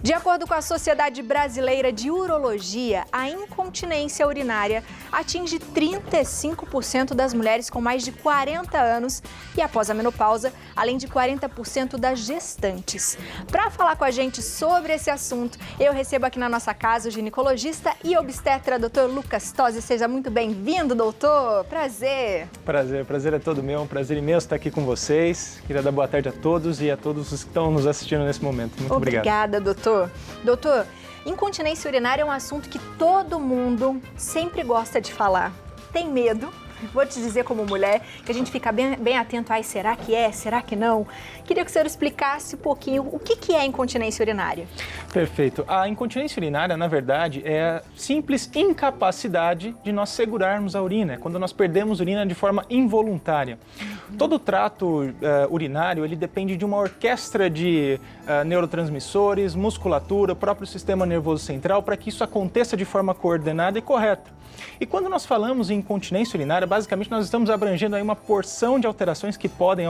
De acordo com a Sociedade Brasileira de Urologia, a incontinência urinária atinge 35% das mulheres com mais de 40 anos e após a menopausa, além de 40% das gestantes. Para falar com a gente sobre esse assunto, eu recebo aqui na nossa casa o ginecologista e obstetra Dr. Lucas Tosi. Seja muito bem-vindo, doutor. Prazer. Prazer é todo meu. Um prazer imenso estar aqui com vocês. Queria dar boa tarde a todos e a todos os que estão nos assistindo nesse momento. Muito obrigado. Obrigada, doutor. Doutor, incontinência urinária é um assunto que todo mundo sempre gosta de falar. Tem medo? Vou te dizer como mulher, que a gente fica bem atento, ai, será que é, será que não? Queria que o senhor explicasse um pouquinho o que é incontinência urinária. Perfeito. A incontinência urinária, na verdade, é a simples incapacidade de nós segurarmos a urina, quando nós perdemos urina de forma involuntária. Todo o trato urinário, ele depende de uma orquestra de neurotransmissores, musculatura, próprio sistema nervoso central, para que isso aconteça de forma coordenada e correta. E quando nós falamos em incontinência urinária, basicamente nós estamos abrangendo aí uma porção de alterações que podem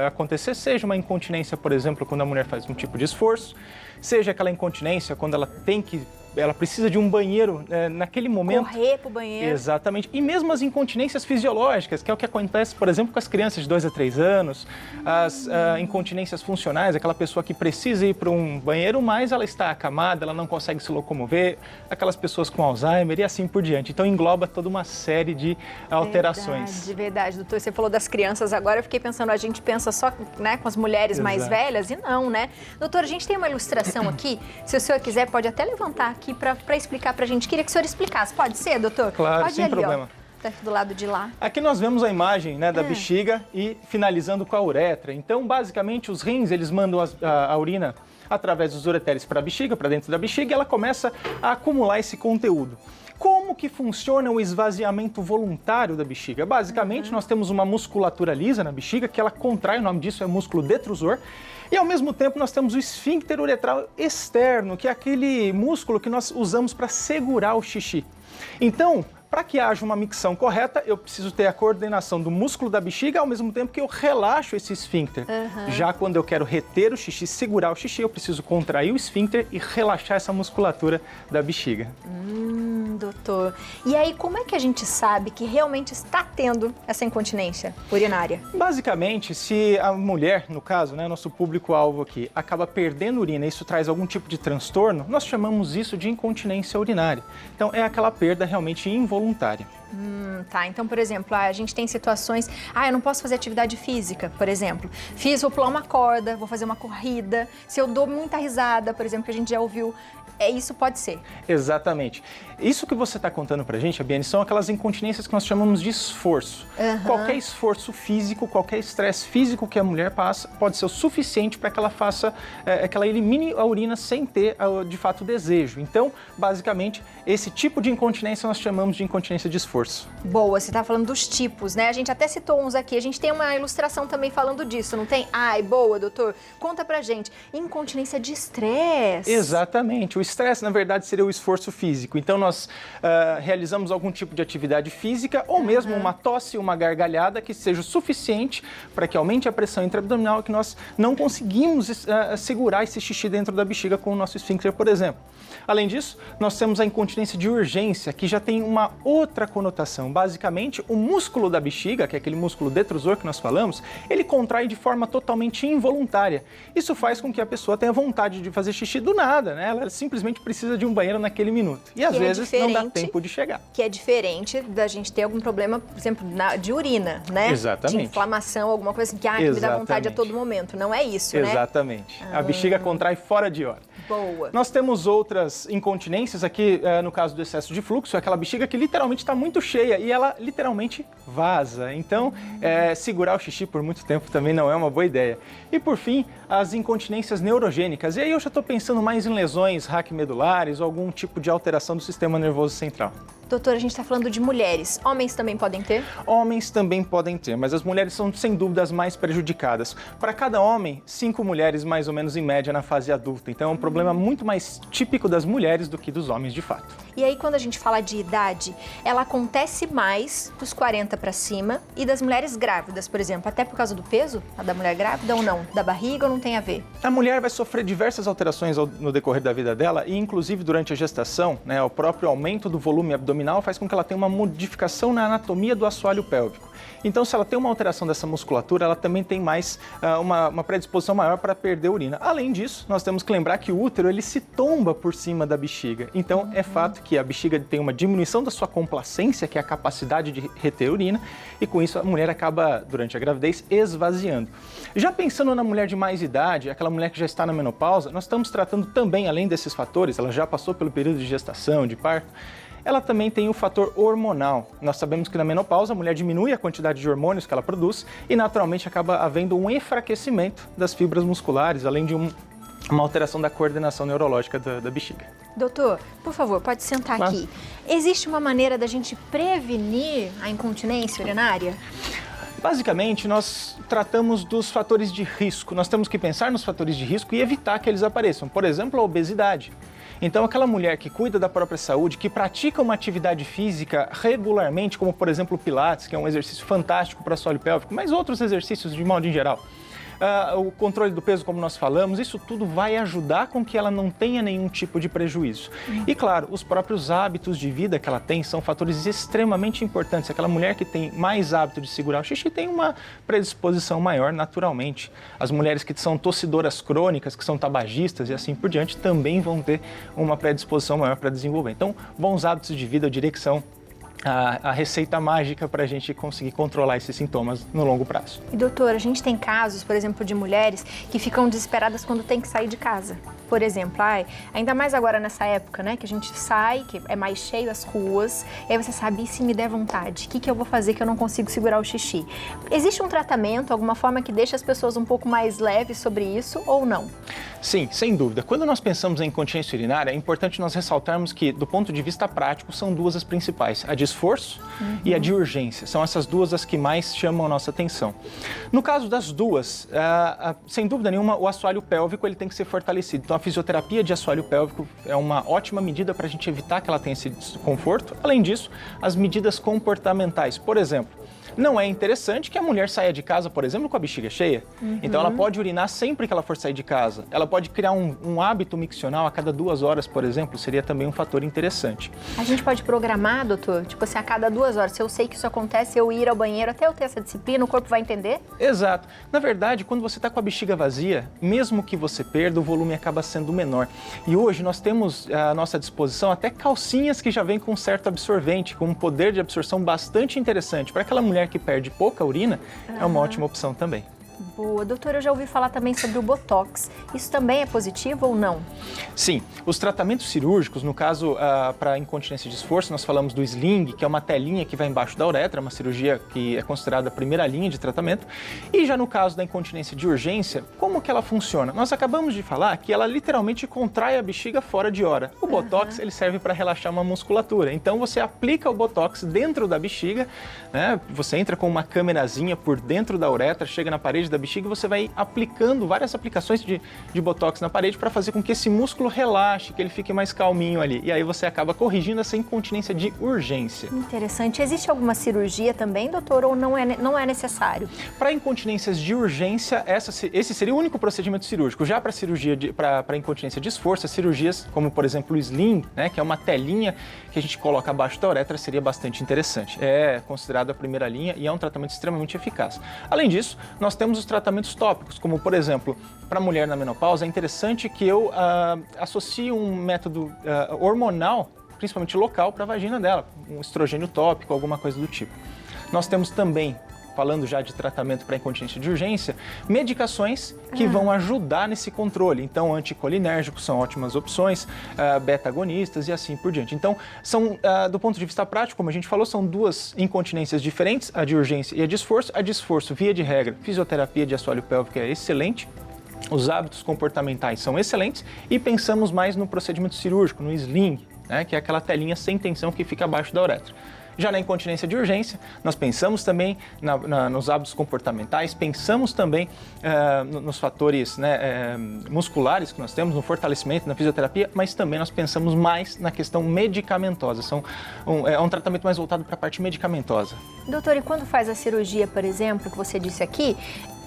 acontecer, seja uma incontinência, por exemplo, quando a mulher faz um tipo de esforço, seja aquela incontinência quando ela precisa de um banheiro naquele momento. Correr para o banheiro. Exatamente. E mesmo as incontinências fisiológicas, que é o que acontece, por exemplo, com as crianças de 2 a 3 anos, as incontinências funcionais, aquela pessoa que precisa ir para um banheiro, mas ela está acamada, ela não consegue se locomover, aquelas pessoas com Alzheimer e assim por diante. Então engloba toda uma série de alterações. Verdade, doutor. Você falou das crianças agora, eu fiquei pensando, a gente pensa só, né, com as mulheres mais velhas e não, né? Doutor, a gente tem uma ilustração aqui, se o senhor quiser pode até levantar aqui para explicar para a gente. Queria que o senhor explicasse. Pode ser, doutor? Claro, pode sem ali, problema. Tá do lado de lá. Aqui nós vemos a imagem, né, da bexiga e finalizando com a uretra. Então, basicamente, os rins, eles mandam a urina através dos ureteres para a bexiga, para dentro da bexiga, e ela começa a acumular esse conteúdo. Como que funciona o esvaziamento voluntário da bexiga? Basicamente, nós temos uma musculatura lisa na bexiga, que ela contrai, o nome disso é músculo detrusor, e ao mesmo tempo nós temos o esfíncter uretral externo, que é aquele músculo que nós usamos para segurar o xixi. Então, para que haja uma micção correta, eu preciso ter a coordenação do músculo da bexiga ao mesmo tempo que eu relaxo esse esfíncter. Já quando eu quero reter o xixi, segurar o xixi, eu preciso contrair o esfíncter e relaxar essa musculatura da bexiga. Doutor. E aí, como é que a gente sabe que realmente está tendo essa incontinência urinária? Basicamente, se a mulher, no caso, né, nosso público-alvo aqui, acaba perdendo urina e isso traz algum tipo de transtorno, nós chamamos isso de incontinência urinária. Então, é aquela perda realmente involuntária. Tá. Então, por exemplo, a gente tem situações... eu não posso fazer atividade física, por exemplo. Vou pular uma corda, vou fazer uma corrida. Se eu dou muita risada, por exemplo, que a gente já ouviu... Isso pode ser. Exatamente. Isso que você está contando pra gente, Abiane, são aquelas incontinências que nós chamamos de esforço. Qualquer esforço físico, qualquer estresse físico que a mulher passa, pode ser o suficiente para que ela faça, que ela elimine a urina sem ter, de fato, desejo. Então, basicamente, esse tipo de incontinência nós chamamos de incontinência de esforço. Boa, você está falando dos tipos, né? A gente até citou uns aqui, a gente tem uma ilustração também falando disso, não tem? Boa, doutor. Conta pra gente. Incontinência de estresse. Exatamente. O estresse, na verdade, seria o esforço físico. Então, nós realizamos algum tipo de atividade física ou mesmo uma tosse, uma gargalhada que seja o suficiente para que aumente a pressão intraabdominal e que nós não conseguimos segurar esse xixi dentro da bexiga com o nosso esfíncter, por exemplo. Além disso, nós temos a incontinência de urgência, que já tem uma outra conotação. Basicamente, o músculo da bexiga, que é aquele músculo detrusor que nós falamos, ele contrai de forma totalmente involuntária. Isso faz com que a pessoa tenha vontade de fazer xixi do nada, né? Ela simplesmente precisa de um banheiro naquele minuto. E às vezes não dá tempo de chegar. Que é diferente da gente ter algum problema, por exemplo, de urina, né? Exatamente. De inflamação, alguma coisa assim, que me dá vontade a todo momento. Não é isso, né? Exatamente. A bexiga contrai fora de hora. Boa. Nós temos outras incontinências aqui, no caso do excesso de fluxo, é aquela bexiga que literalmente está muito cheia e ela literalmente vaza. Então, segurar o xixi por muito tempo também não é uma boa ideia. E por fim, as incontinências neurogênicas. E aí eu já estou pensando mais em lesões raquimedulares ou algum tipo de alteração do sistema nervoso central. Doutor, a gente está falando de mulheres. Homens também podem ter? Homens também podem ter, mas as mulheres são, sem dúvida, as mais prejudicadas. Para cada homem, 5 mulheres, mais ou menos, em média, na fase adulta. Então, é um problema muito mais típico das mulheres do que dos homens, de fato. E aí, quando a gente fala de idade, ela acontece mais dos 40 para cima e das mulheres grávidas, por exemplo, até por causa do peso, a da mulher grávida ou não? Da barriga ou não tem a ver? A mulher vai sofrer diversas alterações no decorrer da vida dela e, inclusive, durante a gestação, né, o próprio aumento do volume abdominal faz com que ela tenha uma modificação na anatomia do assoalho pélvico. Então, se ela tem uma alteração dessa musculatura, ela também tem mais uma predisposição maior para perder urina. Além disso, nós temos que lembrar que o útero ele se tomba por cima da bexiga. Então, é fato que a bexiga tem uma diminuição da sua complacência, que é a capacidade de reter urina, e com isso a mulher acaba, durante a gravidez, esvaziando. Já pensando na mulher de mais idade, aquela mulher que já está na menopausa, nós estamos tratando também, além desses fatores, ela já passou pelo período de gestação, de parto, ela também tem o fator hormonal. Nós sabemos que na menopausa a mulher diminui a quantidade de hormônios que ela produz e naturalmente acaba havendo um enfraquecimento das fibras musculares, além de uma alteração da coordenação neurológica da bexiga. Doutor, por favor, pode sentar aqui. Existe uma maneira da gente prevenir a incontinência urinária? Basicamente, nós tratamos dos fatores de risco. Nós temos que pensar nos fatores de risco e evitar que eles apareçam. Por exemplo, a obesidade. Então, aquela mulher que cuida da própria saúde, que pratica uma atividade física regularmente, como por exemplo o Pilates, que é um exercício fantástico para o assoalho pélvico, mas outros exercícios de modo em geral. O controle do peso, como nós falamos, isso tudo vai ajudar com que ela não tenha nenhum tipo de prejuízo. E claro, os próprios hábitos de vida que ela tem são fatores extremamente importantes. Aquela mulher que tem mais hábito de segurar o xixi tem uma predisposição maior naturalmente. As mulheres que são tossidoras crônicas, que são tabagistas e assim por diante, também vão ter uma predisposição maior para desenvolver. Então, bons hábitos de vida, eu diria que são a receita mágica para a gente conseguir controlar esses sintomas no longo prazo. E doutor, a gente tem casos, por exemplo, de mulheres que ficam desesperadas quando tem que sair de casa. Por exemplo, ainda mais agora nessa época, né, que a gente sai, que é mais cheio as ruas, e aí você sabe, e se me der vontade, o que eu vou fazer que eu não consigo segurar o xixi? Existe um tratamento, alguma forma que deixa as pessoas um pouco mais leves sobre isso ou não? Sim, sem dúvida. Quando nós pensamos em incontinência urinária, é importante nós ressaltarmos que, do ponto de vista prático, são duas as principais, a de esforço e a de urgência. São essas duas as que mais chamam a nossa atenção. No caso das duas, sem dúvida nenhuma, o assoalho pélvico ele tem que ser fortalecido. Então, a fisioterapia de assoalho pélvico é uma ótima medida para a gente evitar que ela tenha esse desconforto. Além disso, as medidas comportamentais. Por exemplo, não é interessante que a mulher saia de casa, por exemplo, com a bexiga cheia. Então, ela pode urinar sempre que ela for sair de casa. Ela pode criar um hábito miccional a cada 2 horas, por exemplo, seria também um fator interessante. A gente pode programar, doutor? Tipo assim, a cada 2 horas, se eu sei que isso acontece, eu ir ao banheiro até eu ter essa disciplina, o corpo vai entender? Exato. Na verdade, quando você está com a bexiga vazia, mesmo que você perda, o volume acaba sendo menor. E hoje nós temos à nossa disposição até calcinhas que já vêm com um certo absorvente, com um poder de absorção bastante interessante. Para aquela mulher que perde pouca urina, é uma ótima opção também. Boa. Doutora, eu já ouvi falar também sobre o Botox. Isso também é positivo ou não? Sim. Os tratamentos cirúrgicos, no caso, para incontinência de esforço, nós falamos do sling, que é uma telinha que vai embaixo da uretra, uma cirurgia que é considerada a primeira linha de tratamento. E já no caso da incontinência de urgência, como que ela funciona? Nós acabamos de falar que ela literalmente contrai a bexiga fora de hora. O Botox, ele serve para relaxar uma musculatura. Então, você aplica o Botox dentro da bexiga, né? Você entra com uma câmerazinha por dentro da uretra, chega na parede da bexiga e você vai aplicando várias aplicações de Botox na parede para fazer com que esse músculo relaxe, que ele fique mais calminho ali. E aí você acaba corrigindo essa incontinência de urgência. Interessante. Existe alguma cirurgia também, doutor, ou não é necessário? Para incontinências de urgência, esse seria o único procedimento cirúrgico. Já para cirurgia para incontinência de esforço, as cirurgias como, por exemplo, o sling, né, que é uma telinha que a gente coloca abaixo da uretra, seria bastante interessante. É considerado a primeira linha e é um tratamento extremamente eficaz. Além disso, nós temos os tratamentos tópicos, como, por exemplo, para a mulher na menopausa, é interessante que eu associe um método hormonal, principalmente local, para a vagina dela, um estrogênio tópico, alguma coisa do tipo. Nós temos também, falando já de tratamento para incontinência de urgência, medicações que vão ajudar nesse controle. Então, anticolinérgicos são ótimas opções, beta-agonistas e assim por diante. Então, são, do ponto de vista prático, como a gente falou, são duas incontinências diferentes, a de urgência e a de esforço. A de esforço, via de regra, fisioterapia de assoalho pélvico é excelente. Os hábitos comportamentais são excelentes e pensamos mais no procedimento cirúrgico, no sling, né, que é aquela telinha sem tensão que fica abaixo da uretra. Já na incontinência de urgência, nós pensamos também nos hábitos comportamentais, pensamos também nos fatores, né, musculares que nós temos, no fortalecimento, na fisioterapia, mas também nós pensamos mais na questão medicamentosa. É um tratamento mais voltado para a parte medicamentosa. Doutor, e quando faz a cirurgia, por exemplo, que você disse aqui,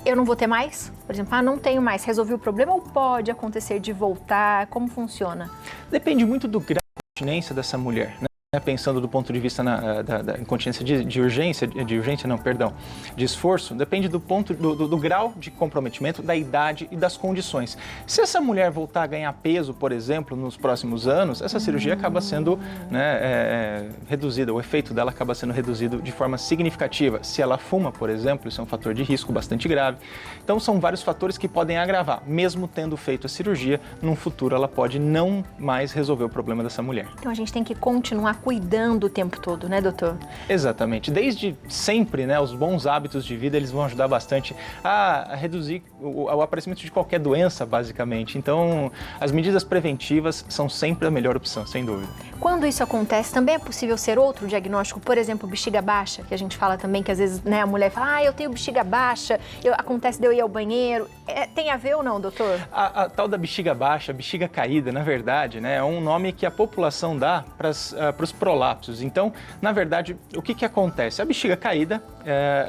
eu não vou ter mais? Por exemplo, não tenho mais, resolvi o problema ou pode acontecer de voltar? Como funciona? Depende muito do grau de incontinência dessa mulher, né? Pensando do ponto de vista da incontinência de esforço, depende do grau de comprometimento, da idade e das condições. Se essa mulher voltar a ganhar peso, por exemplo, nos próximos anos, essa cirurgia acaba sendo, né, reduzida, o efeito dela acaba sendo reduzido de forma significativa. Se ela fuma, por exemplo, isso é um fator de risco bastante grave. Então, são vários fatores que podem agravar. Mesmo tendo feito a cirurgia, num futuro ela pode não mais resolver o problema dessa mulher. Então, a gente tem que continuar cuidando o tempo todo, né, doutor? Exatamente. Desde sempre, né, os bons hábitos de vida, eles vão ajudar bastante a reduzir o aparecimento de qualquer doença, basicamente. Então, as medidas preventivas são sempre a melhor opção, sem dúvida. Quando isso acontece, também é possível ser outro diagnóstico? Por exemplo, bexiga baixa, que a gente fala também, que às vezes, né, a mulher fala, eu tenho bexiga baixa, acontece de eu ir ao banheiro. Tem a ver ou não, doutor? A tal da bexiga baixa, bexiga caída, na verdade, né, é um nome que a população dá para os prolapsos. Então, na verdade, o que acontece? A bexiga caída,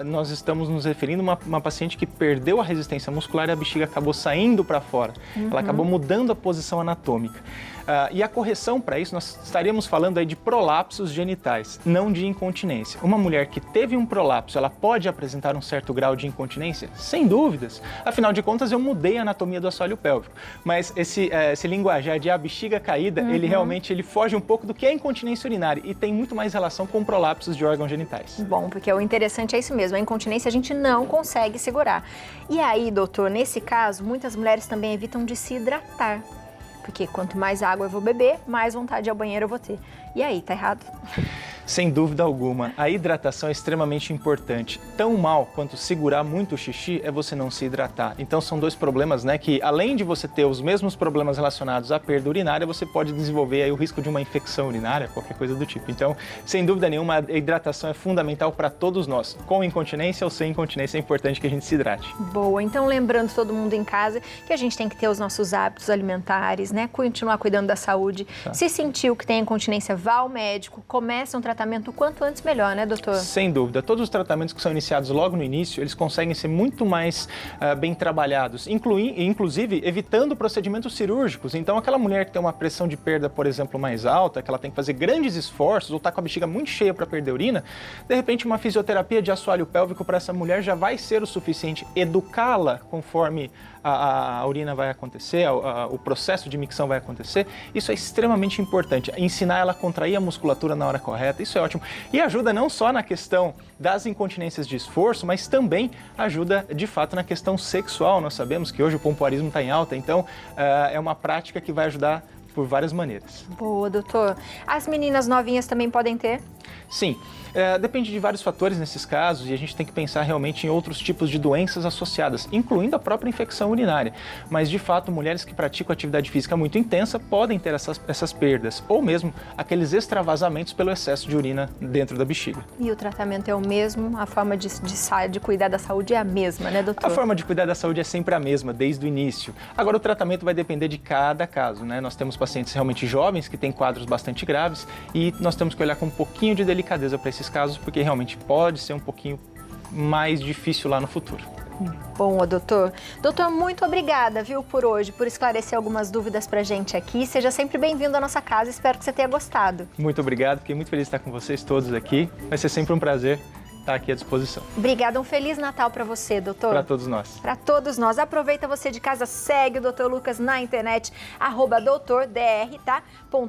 nós estamos nos referindo a uma paciente que perdeu a resistência muscular e a bexiga acabou saindo para fora. Ela acabou mudando a posição anatômica. E a correção para isso, nós estaríamos falando aí de prolapsos genitais, não de incontinência. Uma mulher que teve um prolapso, ela pode apresentar um certo grau de incontinência? Sem dúvidas. Afinal de contas, eu mudei a anatomia do assoalho pélvico. Mas esse linguajar de a bexiga caída, ele realmente foge um pouco do que é incontinência urinária e tem muito mais relação com prolapsos de órgãos genitais. Bom, porque o interessante é isso mesmo, a incontinência a gente não consegue segurar. E aí, doutor, nesse caso, muitas mulheres também evitam de se hidratar. Porque quanto mais água eu vou beber, mais vontade de ir ao banheiro eu vou ter. E aí, tá errado? Sem dúvida alguma, a hidratação é extremamente importante. Tão mal quanto segurar muito o xixi é você não se hidratar. Então são dois problemas, né, que além de você ter os mesmos problemas relacionados à perda urinária, você pode desenvolver aí o risco de uma infecção urinária, qualquer coisa do tipo. Então, sem dúvida nenhuma, a hidratação é fundamental para todos nós. Com incontinência ou sem incontinência, é importante que a gente se hidrate. Boa, então lembrando todo mundo em casa que a gente tem que ter os nossos hábitos alimentares, né, continuar cuidando da saúde. Tá. Se sentiu que tem incontinência, vá ao médico, comece um tratamento o quanto antes melhor, né, doutor? Sem dúvida. Todos os tratamentos que são iniciados logo no início, eles conseguem ser muito mais bem trabalhados, inclusive evitando procedimentos cirúrgicos. Então, aquela mulher que tem uma pressão de perda, por exemplo, mais alta, que ela tem que fazer grandes esforços ou está com a bexiga muito cheia para perder urina, de repente uma fisioterapia de assoalho pélvico para essa mulher já vai ser o suficiente. Educá-la conforme a urina vai acontecer, o processo de micção vai acontecer, isso é extremamente importante. Ensinar ela a contrair a musculatura na hora correta, isso é ótimo. E ajuda não só na questão das incontinências de esforço, mas também ajuda, de fato, na questão sexual. Nós sabemos que hoje o pompoarismo está em alta, então é uma prática que vai ajudar por várias maneiras. Boa, doutor. As meninas novinhas também podem ter? Sim, depende de vários fatores nesses casos e a gente tem que pensar realmente em outros tipos de doenças associadas, incluindo a própria infecção urinária. Mas, de fato, mulheres que praticam atividade física muito intensa podem ter essas perdas, ou mesmo aqueles extravasamentos pelo excesso de urina dentro da bexiga. E o tratamento é o mesmo? A forma de cuidar da saúde é a mesma, né, doutor? A forma de cuidar da saúde é sempre a mesma, desde o início. Agora, o tratamento vai depender de cada caso, né? Nós temos pacientes realmente jovens que têm quadros bastante graves e nós temos que olhar com um pouquinho de delicadeza para esses casos, porque realmente pode ser um pouquinho mais difícil lá no futuro. Bom, doutor. Doutor, muito obrigada, viu, por hoje, por esclarecer algumas dúvidas pra gente aqui. Seja sempre bem-vindo à nossa casa, espero que você tenha gostado. Muito obrigado, fiquei muito feliz de estar com vocês todos aqui. Vai ser sempre um prazer estar aqui à disposição. Obrigada, um Feliz Natal para você, doutor. Para todos nós. Para todos nós. Aproveita você de casa, segue o Dr. Lucas na internet, @doutordr, tá?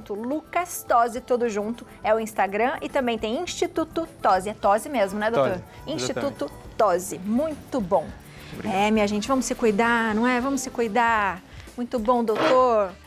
.Lucas Tosi, tudo junto, é o Instagram e também tem Instituto Tosi, é Tosi mesmo, né, doutor? Tosi, Instituto Tosi, muito bom. Obrigado. Minha gente, vamos se cuidar, não é? Vamos se cuidar. Muito bom, doutor.